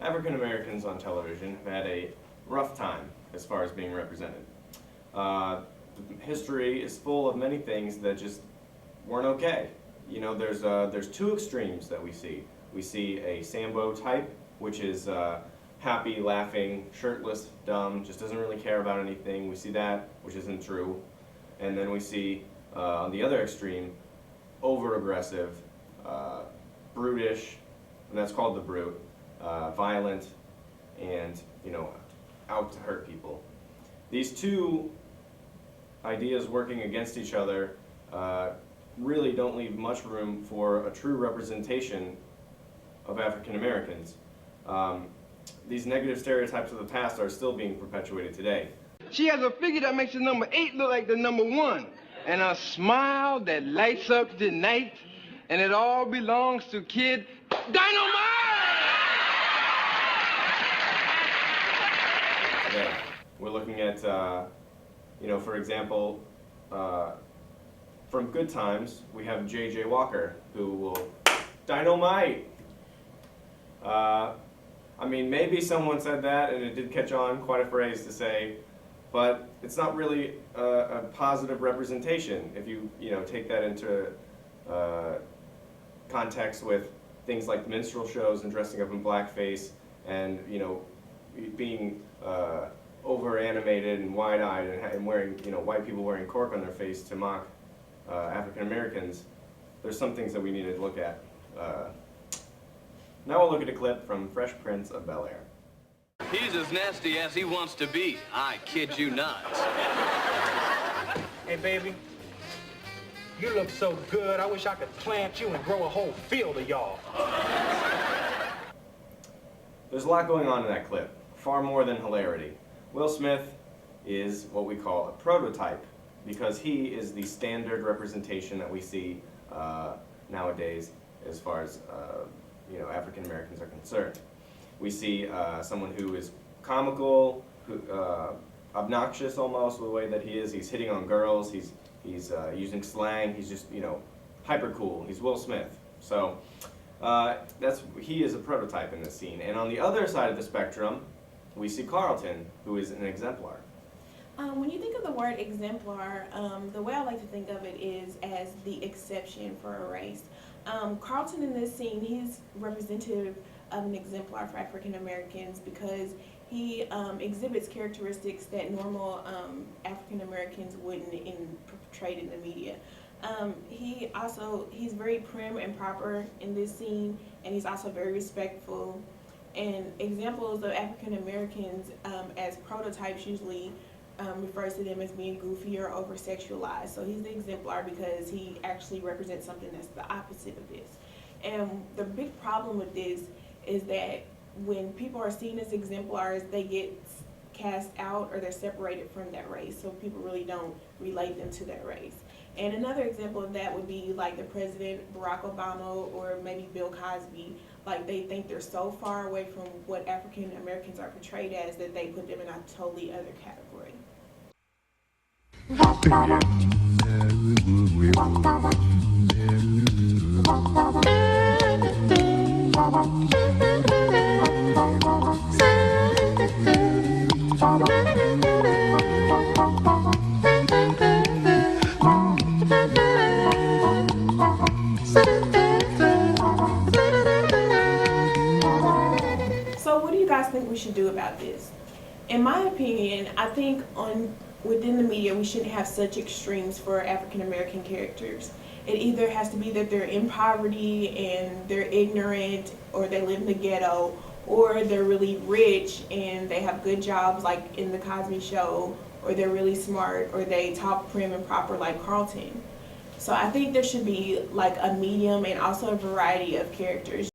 African Americans on television have had a rough time as far as being represented. History is full of many things that just weren't okay. You know, there's two extremes that we see. We see a Sambo type, which is happy, laughing, shirtless, dumb, just doesn't really care about anything. We see that, which isn't true. And then we see, on the other extreme, over-aggressive, brutish, and that's called the brute, violent, and, you know, out to hurt people. These two ideas working against each other really don't leave much room for a true representation of African Americans. These negative stereotypes of the past are still being perpetuated today. She has a figure that makes the number 8 look like the number 1, and a smile that lights up the night, and it all belongs to Kid Dynamite! Today, we're looking at, you know, for example, from Good Times, we have J.J. Walker, who will dynamite. I mean, maybe someone said that and it did catch on, quite a phrase to say, but it's not really a positive representation if you know, take that into context with things like minstrel shows and dressing up in blackface and, you know, being over animated and wide-eyed and wearing, you know, white people wearing cork on their face to mock African Americans. There's some things that we need to look at. Now we'll look at a clip from Fresh Prince of Bel-Air. He's as nasty as he wants to be. I kid you not. Hey, baby, you look so good, I wish I could plant you and grow a whole field of y'all. There's a lot going on in that clip, far more than hilarity. Will Smith is what we call a prototype because he is the standard representation that we see nowadays as far as you know, African Americans are concerned. We see someone who is comical, who, obnoxious almost the way that he is. He's hitting on girls. He's using slang. He's just, you know, hyper cool. He's Will Smith. So he is a prototype in this scene. And on the other side of the spectrum, we see Carlton, who is an exemplar. When you think of the word exemplar, the way I like to think of it is as the exception for a race. Carlton in this scene, he's representative of an exemplar for African Americans because he exhibits characteristics that normal African Americans wouldn't portray in the media. He's very prim and proper in this scene, and he's also very respectful. And examples of African Americans as prototypes usually refers to them as being goofy or over-sexualized. So he's the exemplar because he actually represents something that's the opposite of this. And the big problem with this is that when people are seen as exemplars, they get cast out or they're separated from that race. So people really don't relate them to that race. And another example of that would be like the President Barack Obama or maybe Bill Cosby. Like they think they're so far away from what African Americans are portrayed as that they put them in a totally other category. So what do you guys think we should do about this? In my opinion, I think within the media we shouldn't have such extremes for African American characters. It either has to be that they're in poverty and they're ignorant, or they live in the ghetto, or they're really rich and they have good jobs like in the Cosby Show, or they're really smart, or they talk prim and proper like Carlton. So I think there should be like a medium and also a variety of characters.